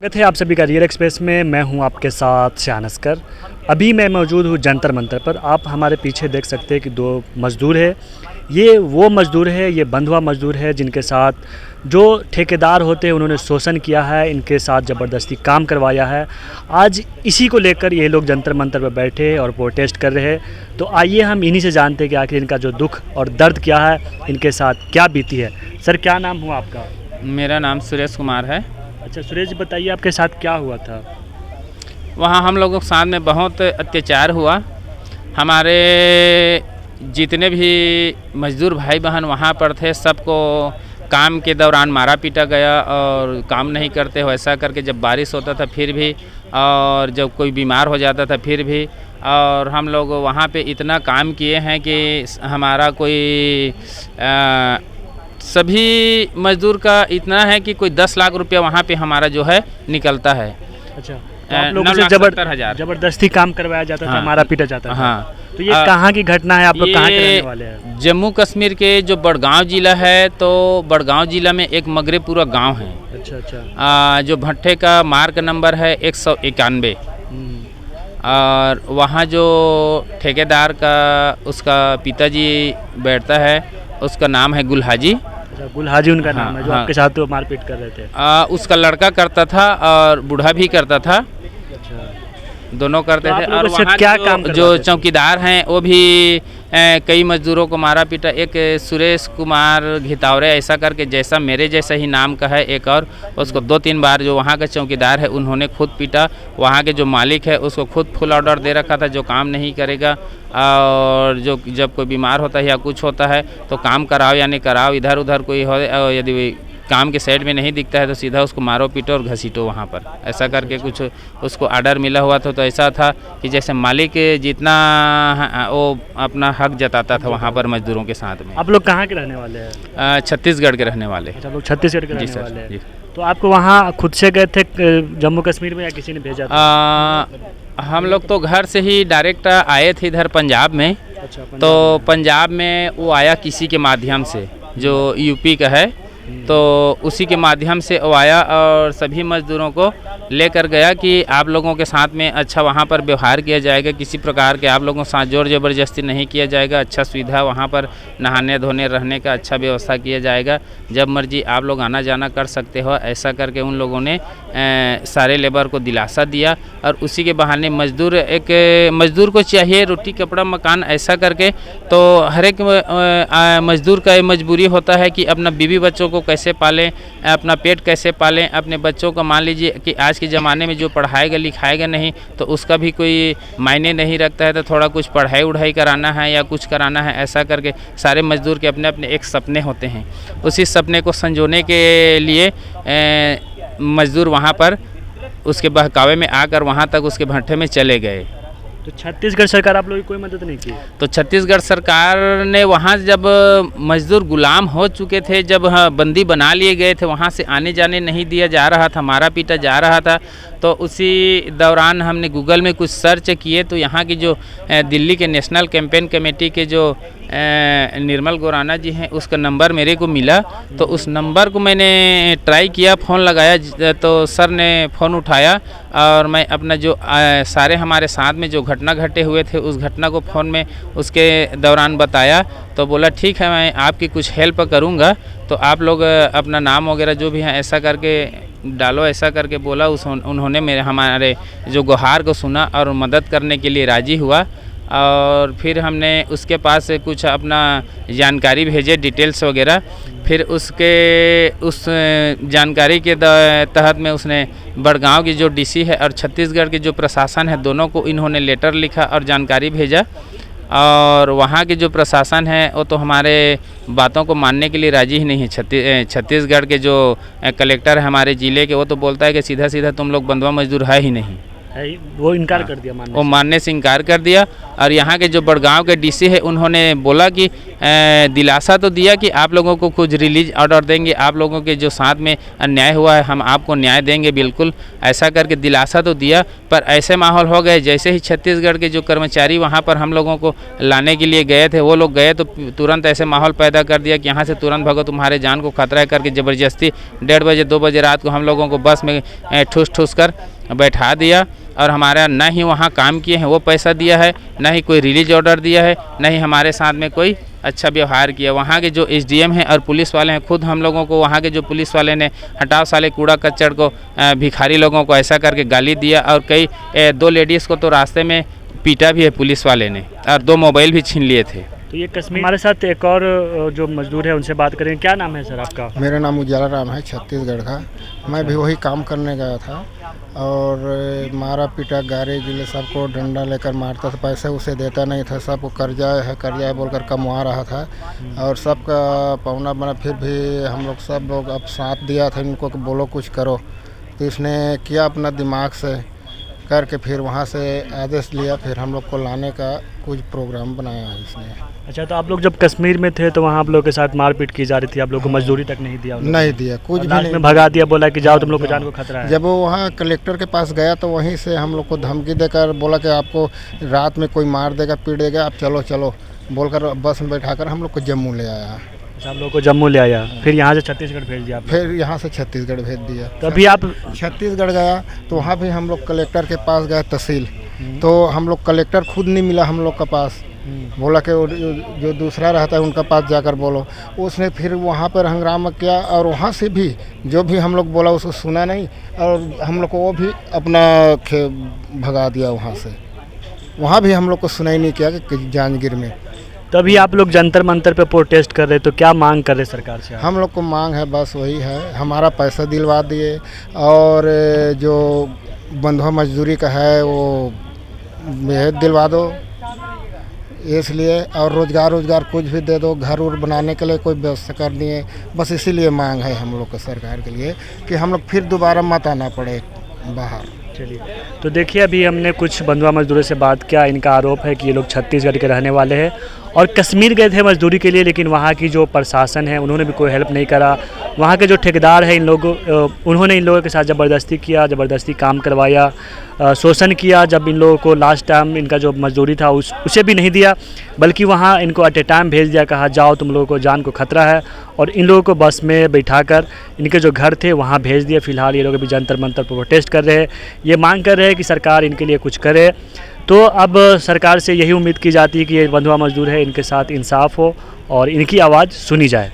स्वागत है आप सभी का रियल एक्सप्रेस में। मैं हूं आपके साथ शान अस्कर। अभी मैं मौजूद हूं जंतर मंतर पर। आप हमारे पीछे देख सकते हैं कि दो मज़दूर है। ये वो मज़दूर है, ये बंधुआ मज़दूर है जिनके साथ जो ठेकेदार होते हैं उन्होंने शोषण किया है, इनके साथ ज़बरदस्ती काम करवाया है। आज इसी को लेकर ये लोग जंतर मंतर पर बैठे और प्रोटेस्ट कर रहे हैं। तो आइए हम इन्हीं से जानते हैं कि आखिर इनका जो दुख और दर्द क्या है, इनके साथ क्या बीती है। सर, क्या नाम हुआ आपका? मेरा नाम सुरेश कुमार है। अच्छा सुरेश जी, बताइए आपके साथ क्या हुआ था? वहाँ हम लोगों के साथ में बहुत अत्याचार हुआ। हमारे जितने भी मज़दूर भाई बहन वहाँ पर थे सबको काम के दौरान मारा पीटा गया, और काम नहीं करते हो ऐसा करके जब बारिश होता था फिर भी, और जब कोई बीमार हो जाता था फिर भी। और हम लोग वहाँ पे इतना काम किए हैं कि हमारा कोई सभी मज़दूर का इतना है कि कोई 10 लाख रुपया वहाँ पे हमारा जो है निकलता है। अच्छा, तो आप लोगों से जबरदस्ती काम करवाया जाता था, मारा पीटा जाता था। हाँ, तो ये कहाँ की घटना है? आप लोग कहाँ के रहने वाले हैं? जम्मू कश्मीर के जो बड़गांव ज़िला है, तो बड़गांव ज़िला में एक मगरेपुरा गांव है। अच्छा अच्छा। जो भट्टे का मार्ग नंबर है 191। और वहाँ जो ठेकेदार का उसका पिताजी बैठता है, उसका नाम है गुलहाजी। अच्छा, गुलहाजी उनका नाम है जो आपके साथ तो मारपीट कर रहे थे। उसका लड़का करता था और बूढ़ा भी करता था। अच्छा, दोनों करते थे। और वहाँ क्या काम जो चौकीदार हैं वो भी कई मज़दूरों को मारा पीटा। एक सुरेश कुमार घितावरे ऐसा करके, जैसा मेरे जैसा ही नाम का है एक, और उसको 2-3 बार जो वहाँ का चौकीदार है उन्होंने खुद पीटा। वहाँ के जो मालिक है उसको खुद फुल ऑर्डर दे रखा था जो काम नहीं करेगा, और जो जब कोई बीमार होता है या कुछ होता है तो काम कराओ या नहीं कराओ, इधर उधर कोई हो, यदि काम के साइड में नहीं दिखता है तो सीधा उसको मारो पीटो और घसीटो वहाँ पर, ऐसा करके कुछ उसको ऑर्डर मिला हुआ था। तो ऐसा था कि जैसे मालिक जितना वो अपना हक जताता था वहाँ पर मजदूरों के साथ में। आप लोग कहाँ के रहने वाले हैं? छत्तीसगढ़ के रहने वाले। अच्छा, लोग छत्तीसगढ़ के रहने वाले हैं। जी। तो आपको वहाँ खुद से गए थे जम्मू कश्मीर में या किसी ने भेजा था? हम लोग तो घर से ही डायरेक्ट आए थे इधर पंजाब में। अच्छा, तो पंजाब में वो आया किसी के माध्यम से जो यूपी का है, तो उसी के माध्यम से वो आया और सभी मज़दूरों को लेकर गया कि आप लोगों के साथ में अच्छा वहाँ पर व्यवहार किया जाएगा, किसी प्रकार के आप लोगों के साथ जोर ज़बरदस्ती नहीं किया जाएगा, अच्छा सुविधा वहाँ पर नहाने धोने रहने का अच्छा व्यवस्था किया जाएगा, जब मर्जी आप लोग आना जाना कर सकते हो, ऐसा करके उन लोगों ने सारे लेबर को दिलासा दिया। और उसी के बहाने मज़दूर को चाहिए रोटी कपड़ा मकान, ऐसा करके। तो हर एक मज़दूर का मजबूरी होता है कि अपना बीवी बच्चों को कैसे पालें, अपना पेट कैसे पालें, अपने बच्चों को मान लीजिए कि आज के ज़माने में जो पढ़ाएगा लिखाएगा नहीं तो उसका भी कोई मायने नहीं रखता है, तो थोड़ा कुछ पढ़ाई उढ़ाई कराना है या कुछ कराना है, ऐसा करके सारे मज़दूर के अपने अपने एक सपने होते हैं। उसी सपने को संजोने के लिए मज़दूर वहाँ पर उसके बहकावे में आकर वहाँ तक उसके भट्टे में चले गए। तो छत्तीसगढ़ सरकार आप लोगों की कोई मदद नहीं की? तो छत्तीसगढ़ सरकार ने वहाँ जब मज़दूर गुलाम हो चुके थे, जब बंदी बना लिए गए थे, वहाँ से आने जाने नहीं दिया जा रहा था, मारा पीटा जा रहा था। तो उसी दौरान हमने गूगल में कुछ सर्च किए तो यहाँ की जो दिल्ली के नेशनल कैंपेन कमेटी के जो निर्मल गोराना जी हैं उसका नंबर मेरे को मिला। तो उस नंबर को मैंने ट्राई किया, फ़ोन लगाया, तो सर ने फ़ोन उठाया और मैं अपना जो सारे हमारे साथ में जो घटना घटे हुए थे उस घटना को फ़ोन में उसके दौरान बताया। तो बोला ठीक है, मैं आपकी कुछ हेल्प करूँगा, तो आप लोग अपना नाम वगैरह जो भी है ऐसा करके डालो, ऐसा करके बोला। उन्होंने हमारे जो गुहार को सुना और मदद करने के लिए राज़ी हुआ। और फिर हमने उसके पास से कुछ अपना जानकारी भेजे, डिटेल्स वगैरह। फिर उस जानकारी के तहत में उसने बड़गांव की जो डीसी है और छत्तीसगढ़ के जो प्रशासन है, दोनों को इन्होंने लेटर लिखा और जानकारी भेजा। और वहाँ के जो प्रशासन है वो तो हमारे बातों को मानने के लिए राज़ी ही नहीं है। छत्तीसगढ़ के जो कलेक्टर है हमारे ज़िले के, वो तो बोलता है कि सीधा सीधा तुम लोग बंधुआ मजदूर है ही नहीं, है वो इनकार कर दिया वो मानने से इनकार कर दिया। और यहाँ के जो बड़गांव के डीसी है उन्होंने बोला कि दिलासा तो दिया कि आप लोगों को कुछ रिलीज ऑर्डर देंगे, आप लोगों के जो साथ में अन्याय हुआ है हम आपको न्याय देंगे बिल्कुल, ऐसा करके दिलासा तो दिया। पर ऐसे माहौल हो गए जैसे ही छत्तीसगढ़ के जो कर्मचारी वहाँ पर हम लोगों को लाने के लिए गए थे, वो लोग गए तो तुरंत ऐसे माहौल पैदा कर दिया कि यहाँ से तुरंत भगो, तुम्हारे जान को खतरा है करके ज़बरदस्ती 1:30 बजे 2 बजे रात को हम लोगों को बस में ठूस ठूस कर बैठा दिया। और हमारा न ही वहाँ काम किए हैं वो पैसा दिया है, न ही कोई रिलीज ऑर्डर दिया है, न ही हमारे साथ में कोई अच्छा व्यवहार किया। वहाँ के जो एसडीएम हैं और पुलिस वाले हैं, खुद हम लोगों को वहाँ के जो पुलिस वाले ने हटाओ साले कूड़ा कचड़ को, भिखारी लोगों को ऐसा करके गाली दिया। और कई 2 लेडीज़ को तो रास्ते में पीटा भी है पुलिस वाले ने, और 2 मोबाइल भी छीन लिए थे। तो ये कश्मीर हमारे साथ एक और जो मजदूर है उनसे बात करें। क्या नाम है सर आपका? मेरा नाम उजाला राम है, छत्तीसगढ़ का। मैं भी वही काम करने गया था और मारा पीटा, गारे गिले, सबको डंडा लेकर मारता था, पैसे उसे देता नहीं था, सबको कर्जा है बोलकर कमवा रहा था और सबका पौना बना। फिर भी हम लोग सब लोग अब साथ दिया था इनको कि बोलो कुछ करो, तो इसने किया अपना दिमाग से करके, फिर वहाँ से आदेश लिया, फिर हम लोग को लाने का कुछ प्रोग्राम बनाया है इसने। अच्छा, तो आप लोग जब कश्मीर में थे तो वहाँ आप लोग के साथ मारपीट की जा रही थी, आप लोग को मजदूरी तक नहीं दिया? नहीं दिया, कुछ भी नहीं, में भगा दिया, बोला कि जाओ तुम लोग को जान को खतरा है। जब वो वहाँ कलेक्टर के पास गया तो वहीं से हम लोग को धमकी देकर बोला कि आपको रात में कोई मार देगा, पीट देगा, आप चलो चलो बोलकर बस में बैठाकर हम लोग को जम्मू ले आया। अच्छा, आप लोग को जम्मू ले आया, फिर यहाँ से छत्तीसगढ़ भेज दिया? फिर यहाँ से छत्तीसगढ़ भेज दिया। तो अभी आप छत्तीसगढ़ गया तो वहाँ भी हम लोग कलेक्टर के पास गए तहसील, तो हम लोग कलेक्टर खुद नहीं मिला हम लोग के पास, बोला कि जो दूसरा रहता है उनका पास जाकर बोलो। उसने फिर वहाँ पर हंगामा किया और वहाँ से भी जो भी हम लोग बोला उसको सुना नहीं और हम लोग को वो भी अपना भगा दिया वहाँ से। वहाँ भी हम लोग को सुनाई नहीं किया कि जांजगीर में। तो अभी आप लोग जंतर मंतर पे प्रोटेस्ट कर रहे, तो क्या मांग कर रहे सरकार से? हम लोग को मांग है बस वही है, हमारा पैसा दिलवा दिए और जो बंधुआ मजदूरी का है वो दिलवा दो इसलिए, और रोज़गार कुछ भी दे दो, घर उर बनाने के लिए कोई व्यवस्था कर दिए। बस इसीलिए मांग है हम लोग को सरकार के लिए कि हम लोग फिर दोबारा मत आना पड़े बाहर। चलिए, तो देखिए अभी हमने कुछ बंधुआ मजदूरों से बात किया। इनका आरोप है कि ये लोग छत्तीसगढ़ के रहने वाले हैं और कश्मीर गए थे मजदूरी के लिए, लेकिन वहाँ की जो प्रशासन है उन्होंने भी कोई हेल्प नहीं करा। वहाँ के जो ठेकेदार है उन्होंने इन लोगों के साथ ज़बरदस्ती काम करवाया, शोषण किया। जब इन लोगों को लास्ट टाइम इनका जो मजदूरी था उसे भी नहीं दिया, बल्कि वहाँ इनको एट ए टाइम भेज दिया, कहा जाओ तुम लोगों को जान को खतरा है, और इन लोगों को बस में बैठाकर इनके जो घर थे वहाँ भेज दिया। फिलहाल ये लोग अभी जंतर मंतर पर प्रोटेस्ट कर रहे हैं, ये मांग कर रहे हैं कि सरकार इनके लिए कुछ करे। तो अब सरकार से यही उम्मीद की जाती है कि ये बंधुआ मजदूर है, इनके साथ इंसाफ हो और इनकी आवाज़ सुनी जाए।